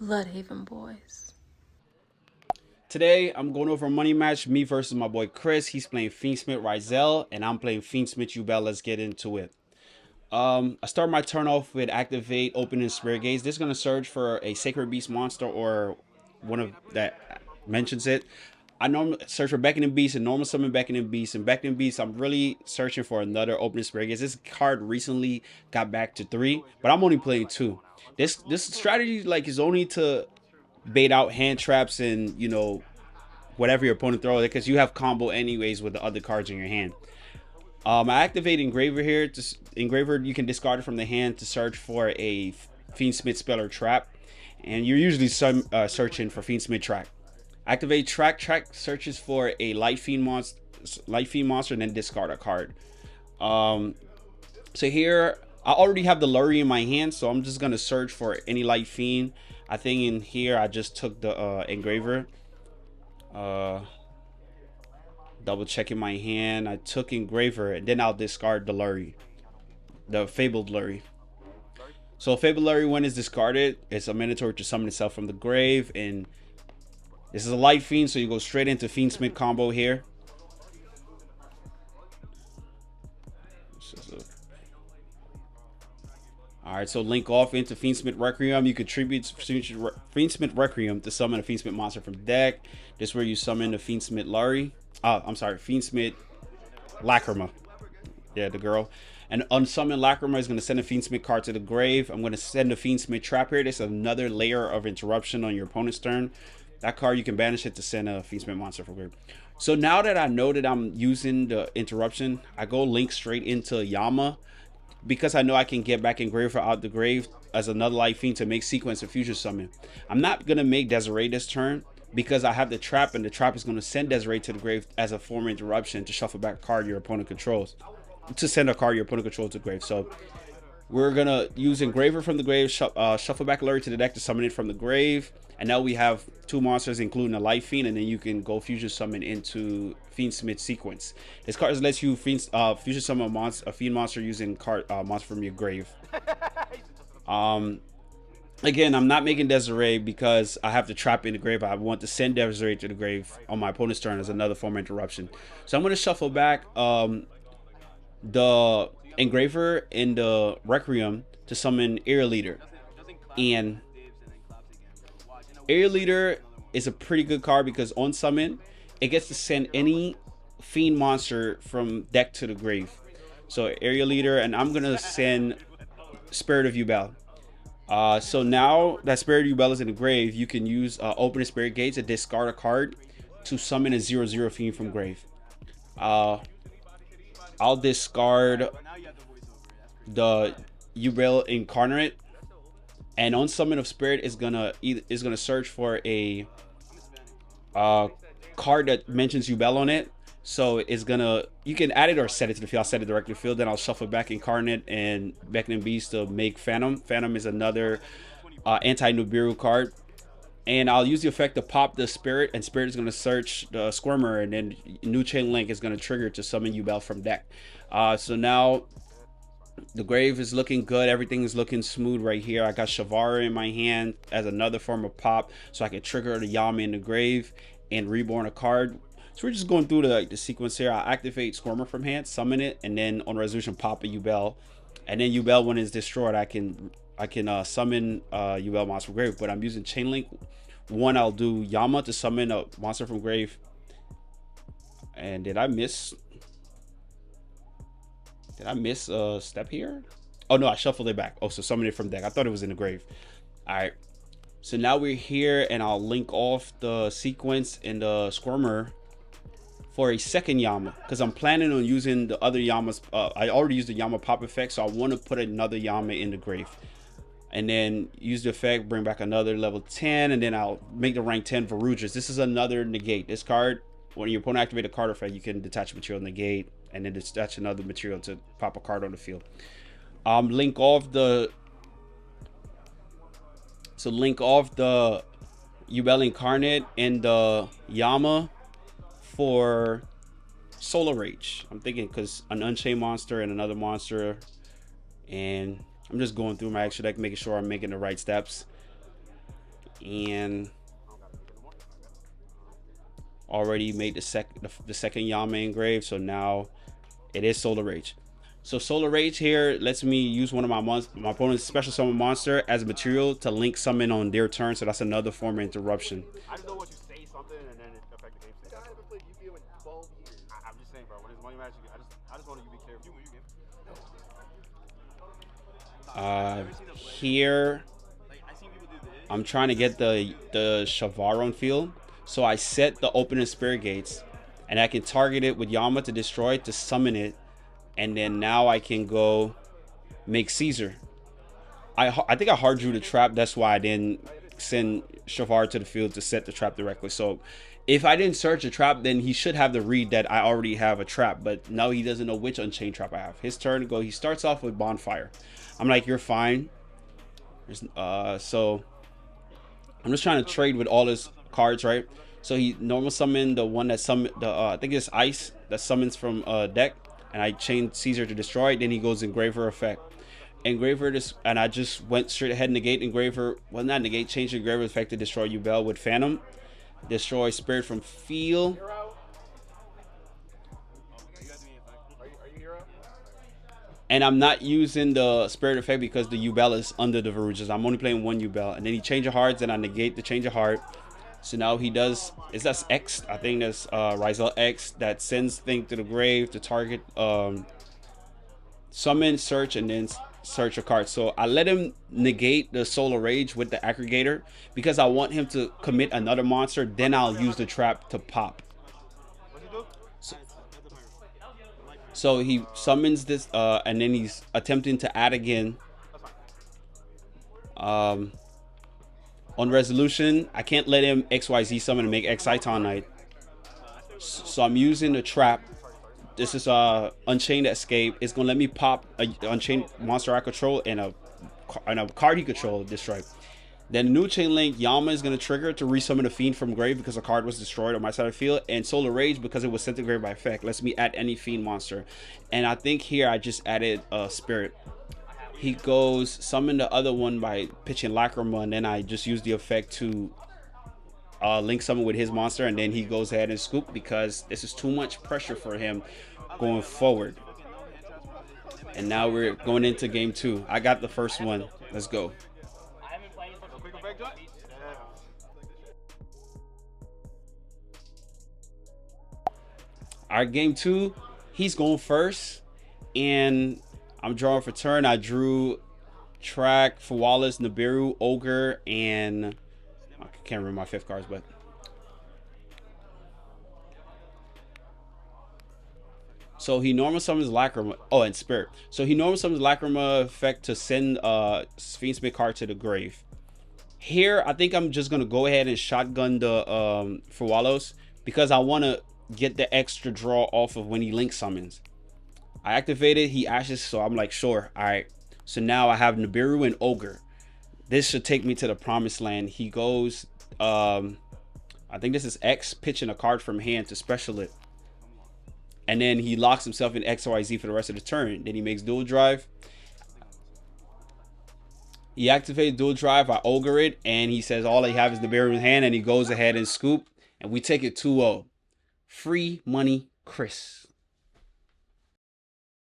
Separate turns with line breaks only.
Bloodhaven boys.
Today, I'm going over a money match, me versus my boy Chris. He's playing Fiendsmith Ryzeal, and I'm playing Fiendsmith Yubel. Let's get into it. I start my turn off with activate, open, and spirit gaze. This is going to search for a sacred beast monster or one of that mentions it. I normally search for beckoning beast and normal summon beckoning beast. And beckoning beast, I'm really searching for another opening spirit gaze. This card recently got back to 3, but I'm only playing 2. This strategy is only to bait out hand traps and whatever your opponent throws because you have combo anyways with the other cards in your hand. I activate Engraver here. Engraver, you can discard it from the hand to search for a Fiendsmith spell or trap, and you're usually searching for Fiendsmith track. Activate track. Track searches for a light fiend monster, and then discard a card. So here I already have the Lurry in my hand, so I'm just gonna search for any light fiend. I think in here I just took the Engraver. Double checking my hand. I took Engraver, and then I'll discard the Lurry, the Fabled Lurry. So Fabled Lurry, when it's discarded, it's a Minotaur to summon itself from the grave, and this is a light fiend, so you go straight into Fiendsmith combo here. Alright, so link off into Fiendsmith Requiem. You contribute Fiendsmith Requiem to summon a Fiendsmith monster from deck. This is where you summon the Fiendsmith Lurry. I'm sorry, Fiendsmith Lacrima. Yeah, the girl. And unsummon Lacrima is going to send a Fiendsmith card to the grave. I'm going to send a Fiendsmith Trap here. This is another layer of interruption on your opponent's turn. That card, you can banish it to send a Fiendsmith monster from grave. So now that I know that I'm using the interruption, I go link straight into Yama, because I know I can get back Engraver out the grave as another light fiend to make sequence of future summon. I'm not going to make Desiree this turn because I have the trap, and the trap is going to send Desiree to the grave as a form of interruption to shuffle back a card your opponent controls. To send a card your opponent controls to the grave. So we're going to use Engraver from the grave, shuffle back Lurry to the deck to summon it from the grave. And now we have 2 monsters, including a light fiend, and then you can go fusion summon into Fiendsmith sequence. This card lets you fusion summon a fiend monster using monster from your grave. Again, I'm not making Desiree because I have to trap in the grave. I want to send Desiree to the grave on my opponent's turn as another form of interruption. So I'm going to shuffle back the Engraver and the Requiem to summon Air Leader. And Air Leader is a pretty good card because on summon, it gets to send any fiend monster from deck to the grave. So Area Leader, and I'm gonna send Spirit of Yubel. So now that Spirit of Yubel is in the grave, you can use Open Spirit Gate to discard a card to summon a 0/0 fiend from grave. I'll discard the Yubel Incarnate, and on summon of Spirit is gonna search for a card that mentions Yubel on it. So it's gonna, you can add it or set it to the field. I'll set it directly to the field, then I'll shuffle back Incarnate and Beckoning Beast to make Phantom. Phantom is another anti-Nibiru card. And I'll use the effect to pop the Spirit, and Spirit is going to search the Squirmer, and then New Chain Link is going to trigger to summon Yubel from deck. So now the grave is looking good. Everything is looking smooth right here. I got Shavara in my hand as another form of pop, so I can trigger the Yama in the grave and reborn a card. So we're just going through the sequence here. I activate Squirmer from hand, summon it, and then on resolution pop a Yubel. And then Yubel, when it's destroyed, I can summon Yubel monster from grave. But I'm using Chain Link. One, I'll do Yama to summon a monster from grave. And did I miss a step here? Oh no, I shuffled it back. Oh, so summon it from deck. I thought it was in the grave. All right. So now we're here, and I'll link off the sequence and the Squirmer for a second Yama, because I'm planning on using the other Yamas. I already used the Yama pop effect, so I want to put another Yama in the grave. And then use the effect, bring back another level 10, and then I'll make the rank 10 Varudras. This is another negate. This card, when your opponent activates a card effect, you can detach material negate, and then detach another material to pop a card on the field. Link off the Yubel Incarnate and the Yama for Solar Rage. I'm thinking because an Unchained monster and another monster, and I'm just going through my extra deck, making sure I'm making the right steps. and already made the second Yama engrave. So now it is Solar Rage. So Solar Rage here lets me use one of my opponent's special summon monster as a material to link summon on their turn. So that's another form of interruption.
I just don't want you to say something and then it affect the game state. I haven't played Yu-Gi-Oh in 12 years. I'm just saying, bro. When it's money match, I just want you to be careful.
Here I'm trying to get the Shavaron field. So I set the opening spirit gates, and I can target it with Yama to destroy it to summon it, and then now I can go make Caesar. I think I hard drew the trap. That's why I didn't send Shavar to the field to set the trap directly. So if I didn't search a trap, then he should have the read that I already have a trap. But now he doesn't know which Unchained trap I have. His turn to go. He starts off with Bonfire. I'm like, you're fine. So I'm just trying to trade with all his cards, right? So he normal summoned the one that summoned the I think it's Ice that summons from deck, and I chained Caesar to destroy it. Then he goes Engraver effect. Engraver this, and I just went straight ahead, negate Engraver. Well, not negate, change Engraver effect to destroy Yubel with Phantom. Destroy Spirit from Field. And I'm not using the Spirit effect because the Yubel is under the Verujas. I'm only playing one Yubel. And then he change of hearts, and I negate the change of heart. So now he does, is that X? I think that's Ryzeal X that sends thing to the grave to target summon, search, and then search a card. So I let him negate the Solar Rage with the aggregator because I want him to commit another monster. Then I'll use the trap to pop. So he summons this, and then he's attempting to add again. On resolution, I can't let him XYZ summon and make Exciton Knight. So I'm using the trap. This is Unchained Escape. It's gonna let me pop a Unchained monster I control and a card he control destroy. Then the new chain link Yama is gonna trigger to resummon a fiend from grave because a card was destroyed on my side of the field, and Solar Rage because it was sent to grave by effect lets me add any fiend monster. And I think here I just added Spirit. He goes summon the other one by pitching Lacrima, and then I just use the effect to link summon with his monster, and then he goes ahead and scoop because this is too much pressure for him going forward. And now we're going into game 2. I got the first one. Let's go. All right, game 2. He's going first, and I'm drawing for turn. I drew Track, Fawalas, Nibiru, Ogre, and I can't remember my 5th cards, but so he normal summons Lacrima. Oh, and Spirit. So he normal summons Lacrima effect to send Fiendsmith card to the grave. Here, I think I'm just gonna go ahead and shotgun the Fawalos because I want to get the extra draw off of when he link summons. I activated, he ashes, so I'm like, sure. All right. So now I have Nibiru and Ogre. This should take me to the promised land. He goes, I think this is X, pitching a card from hand to special it. And then he locks himself in XYZ for the rest of the turn. Then he makes dual drive. He activates dual drive, I Ogre it, and he says all I have is Nibiru in hand, and he goes ahead and scoop. And we take it 2-0. Free money, Chris.